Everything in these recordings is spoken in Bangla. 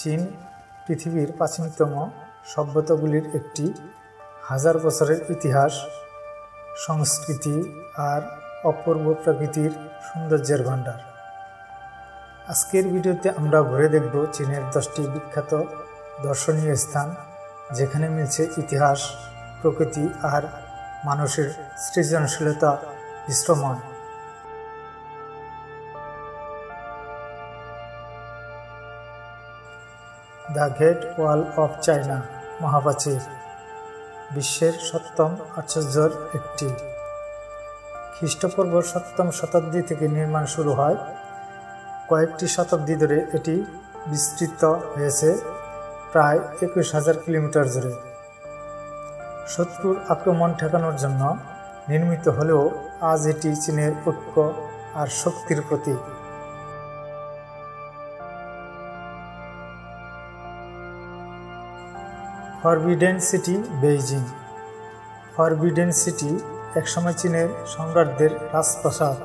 চীন পৃথিবীর প্রাচীনতম সভ্যতাগুলির একটি, হাজার বছরের ইতিহাস, সংস্কৃতি আর অপূর্ব প্রকৃতির সৌন্দর্যের ভাণ্ডার। আজকের ভিডিওতে আমরা ঘুরে দেখব চীনের 10টি বিখ্যাত দর্শনীয় স্থান, যেখানে মিলছে ইতিহাস, প্রকৃতি আর মানুষের সৃজনশীলতা মিশ্রময়। The great wall of China, মহাপ্রাচীর, বিশ্বের 7ম আশ্চর্যের একটি। খ্রিস্টপূর্ব 7ম শতাব্দী থেকে নির্মাণ শুরু হয়। কয়েকটি শতাব্দী ধরে এটি বিস্তৃত হয়েছে প্রায় 21,000 কিলোমিটার জুড়ে। শত্রুর আক্রমণ ঠেকানোর জন্য নির্মিত হলেও আজ এটি চীনের ঐক্য আর শক্তির প্রতীক। Forbidden city, Beijing. Forbidden city একসময় চীনের সম্রাটদের রাজপ্রাসাদ।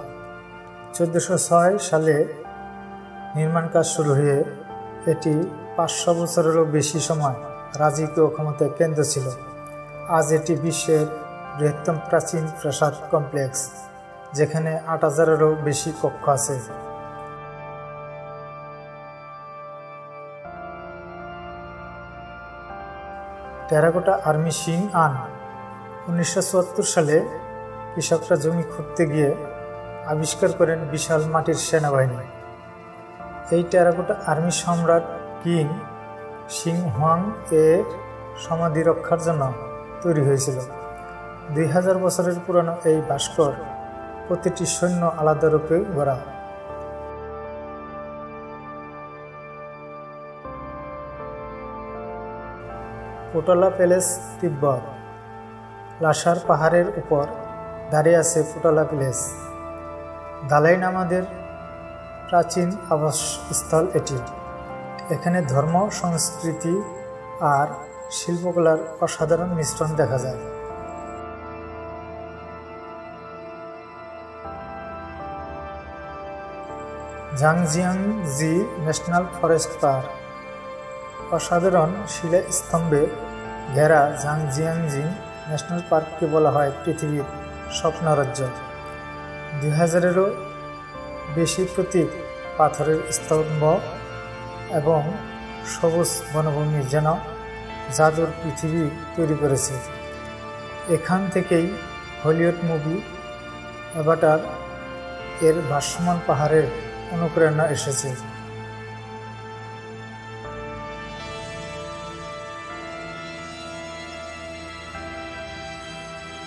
1406 সালে নির্মাণ কাজ শুরু হয়ে এটি 500 বছরেরও বেশি সময় রাজকীয় ক্ষমতার কেন্দ্র ছিল। আজ এটি বিশ্বের বৃহত্তম প্রাচীন প্রাসাদ কমপ্লেক্স, যেখানে 8,000-এরও বেশি কক্ষ আছে। টেরাকোটা আর্মি শিং আন। 1974 সালে কৃষকরা জমি খুঁড়তে গিয়ে আবিষ্কার করেন বিশাল মাটির সেনাবাহিনী। এই টেরাকোটা আর্মি সম্রাট কিং শিং হুয়াং এর সমাধি রক্ষার জন্য তৈরি হয়েছিল। 2000 বছরের পুরানো এই ভাস্কর, প্রতিটি সৈন্য আলাদা রূপে গড়া। পোটলা প্যালেস, তিব্বত। লাসার পাহাড়ের উপর দাঁড়িয়ে আছে পোটলা প্যালেস। দালাই লামাদের প্রাচীন আবাসস্থল এটি। এখানে ধর্ম, সংস্কৃতি আর শিল্পকলার অসাধারণ মিশ্রণ দেখা যায়। ঝাংজিয়াংজি ন্যাশনাল ফরেস্ট পার্ক। অসাধারণ শিলাস্তম্ভে ঘেরা ঝাংজিয়াংজি ন্যাশনাল পার্ককে বলা হয় পৃথিবীর স্বপ্নরাজ্য। 2000-এরও বেশি প্রতীক পাথরের স্তম্ভ এবং সবুজ বনভূমি যেন জাদুর পৃথিবী তৈরি করেছে। এখান থেকেই হলিউড মুভি অ্যাভাটার এর ভাসমান পাহাড়ের অনুপ্রেরণা এসেছে।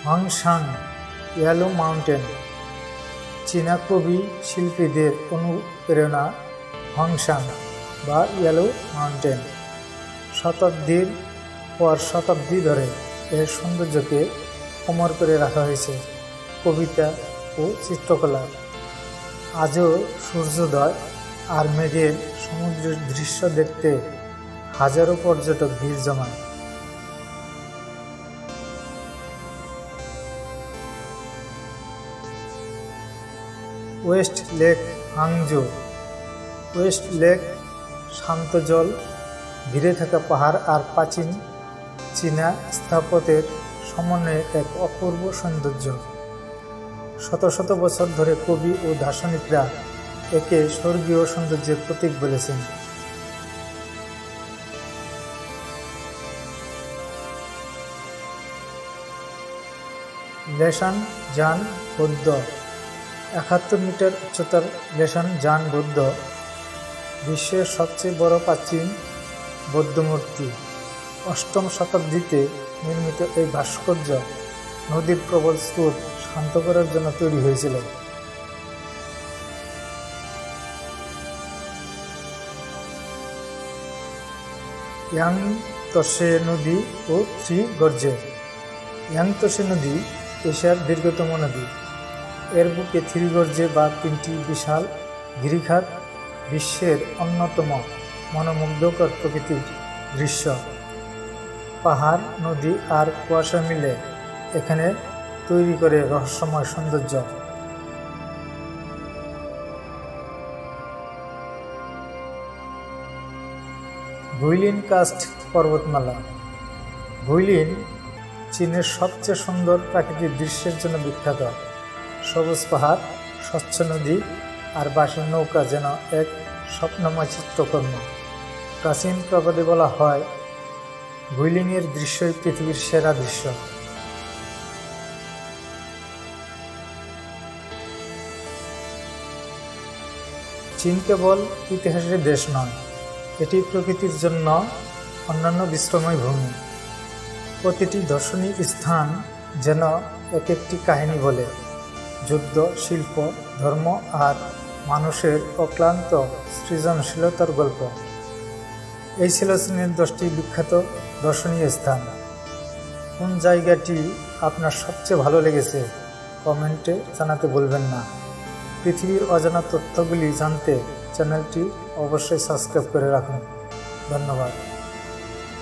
হাংশাং, ইয়ালো মাউন্টেন। চীনা কবি শিল্পীদের অনুপ্রেরণা হাংশাং বা ইয়ালো মাউন্টেন। শতাব্দীর পর শতাব্দী ধরে এর সৌন্দর্যকে অমর করে রাখা হয়েছে কবিতা ও চিত্রকলা। আজও সূর্যোদয় আর মেঘের সমুদ্রের দৃশ্য দেখতে হাজারো পর্যটক ভিড় জমায়। West lake, Hangzhou. West lake শান্ত জল, ঘিরে থাকা পাহাড় আর প্রাচীন চীনা স্থাপত্যের সমন্বয়ে এক অপূর্ব সৌন্দর্য। শত শত বছর ধরে কবি ও দার্শনিকরা একে স্বর্গীয় সৌন্দর্যের প্রতীক বলেছেন। লেসান জান বৌদ্ধ। 71 মিটার উচ্চতার লেসান জান বৌদ্ধ বিশ্বের সবচেয়ে বড় প্রাচীন বৌদ্ধ মূর্তি। 8ম শতাব্দীতে নির্মিত এই ভাস্কর্য নদীর প্রবল স্রোত শান্ত করার জন্য তৈরি হয়েছিল। ইয়াংতসে নদী ও থ্রি গর্জে। ইয়াংতসে নদী এশিয়ার দীর্ঘতম নদী। এর বুকে থ্রি গর্জে বা 3টি বিশাল গিরিখাত বিশ্বের অন্যতম মনোমুগ্ধকর প্রকৃতির দৃশ্য। পাহাড়, নদী আর কুয়াশা মিলে এখানে তৈরি করে রহস্যময় সৌন্দর্য। গুইলিন কাস্ট পর্বতমালা। গুইলিন চীনের সবচেয়ে সুন্দর প্রাকৃতিক দৃশ্যের জন্য বিখ্যাত। সবুজ পাহাড়, স্বচ্ছ নদী আর বাঁশের নৌকা যেন এক স্বপ্নময় চিত্রকর্ম। প্রাচীন প্রবাদে বলা হয়, গুইলিনের দৃশ্যই পৃথিবীর সেরা দৃশ্য। চীন কেবল ইতিহাসের দেশ নয়, এটি প্রকৃতির জন্য অন্যান্য বিশ্রাময় ভূমি। প্রতিটি দর্শনীয় স্থান যেন এক একটি কাহিনী বলে, যুদ্ধ, শিল্প, ধর্ম আর মানুষের অক্লান্ত সৃজনশীলতার গল্প। এই ছিল চীনের 10টি বিখ্যাত দর্শনীয় স্থান। কোন জায়গাটি আপনার সবচেয়ে ভালো লেগেছে কমেন্টে জানাতে ভুলবেন না। পৃথিবীর অজানা তথ্যগুলি জানতে চ্যানেলটি অবশ্যই সাবস্ক্রাইব করে রাখুন। ধন্যবাদ।